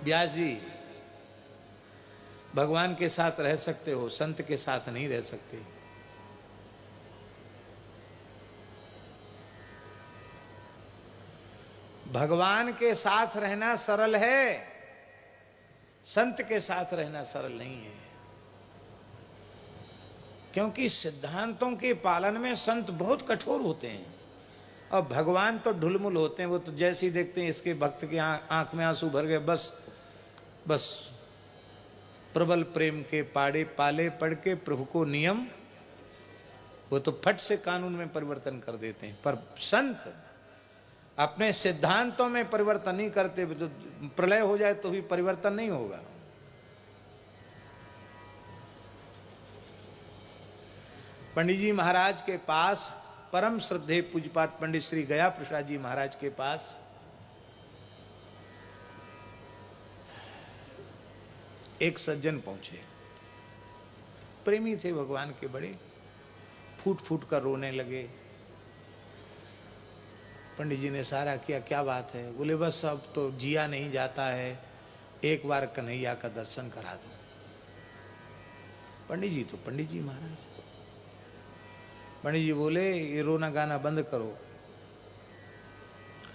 व्यास जी, भगवान के साथ रह सकते हो, संत के साथ नहीं रह सकते। भगवान के साथ रहना सरल है, संत के साथ रहना सरल नहीं है। क्योंकि सिद्धांतों के पालन में संत बहुत कठोर होते हैं और भगवान तो ढुलमुल होते हैं। वो तो जैसे ही देखते हैं इसके भक्त की आंख में आंसू भर गए, बस प्रबल प्रेम के पाड़े पाले पढ़ के प्रभु को नियम, वो तो फट से कानून में परिवर्तन कर देते हैं। पर संत अपने सिद्धांतों में परिवर्तन नहीं करते, तो प्रलय हो जाए तो भी परिवर्तन नहीं होगा। पंडित जी महाराज के पास, परम श्रद्धेय पूज्यपाद पंडित श्री गया प्रसाद जी महाराज के पास एक सज्जन पहुंचे। प्रेमी थे भगवान के बड़े, फूट फूट कर रोने लगे। पंडित जी ने सारा किया, क्या बात है? बोले बस अब तो जिया नहीं जाता है, एक बार कन्हैया का दर्शन करा दो। पंडित जी तो पंडित जी महाराज, पंडित जी बोले ये रोना गाना बंद करो।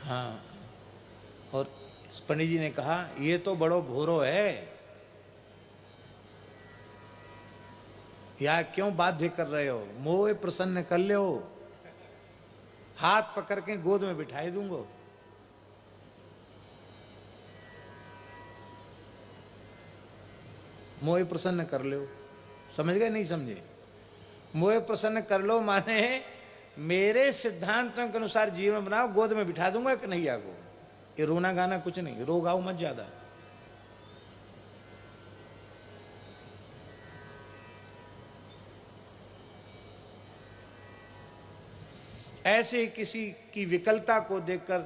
हाँ, और पंडित जी ने कहा ये तो बड़ो भोरो है, या क्यों बाध्य कर रहे हो? मोह प्रसन्न कर लो, हाथ पकड़ के गोद में बिठाई दूंगा। मोह प्रसन्न कर लो, समझ गए? नहीं समझे? मोह प्रसन्न कर लो माने मेरे सिद्धांतों के अनुसार जीवन बनाओ, गोद में बिठा दूंगा कन्हैया को। ये रोना गाना कुछ नहीं, रो गाओ मत ज्यादा। ऐसे ही किसी की विकलता को देखकर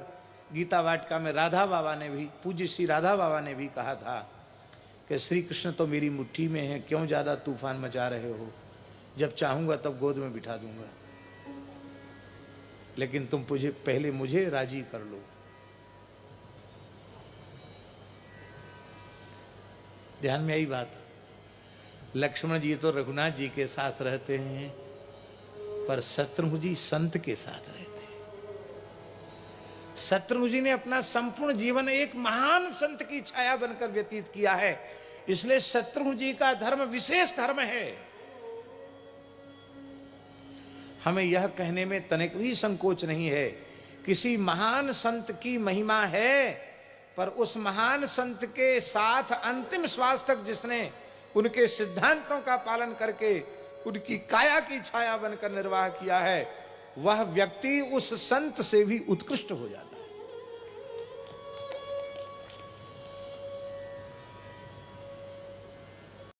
गीता वाटिका में राधा बाबा ने भी, पूज्य श्री राधा बाबा ने भी कहा था कि श्री कृष्ण तो मेरी मुट्ठी में है, क्यों ज्यादा तूफान मचा रहे हो? जब चाहूंगा तब गोद में बिठा दूंगा, लेकिन तुम पहले मुझे राजी कर लो। ध्यान में आई बात। लक्ष्मण जी तो रघुनाथ जी के साथ रहते हैं, पर शत्रुघ्न जी संत के साथ रहते हैं। शत्रुघ्न जी ने अपना संपूर्ण जीवन एक महान संत की छाया बनकर व्यतीत किया है, इसलिए शत्रुघ्न जी का धर्म विशेष धर्म है। हमें यह कहने में तनिक भी संकोच नहीं है, किसी महान संत की महिमा है, पर उस महान संत के साथ अंतिम श्वास तक जिसने उनके सिद्धांतों का पालन करके उनकी काया की छाया बनकर निर्वाह किया है, वह व्यक्ति उस संत से भी उत्कृष्ट हो जाता है।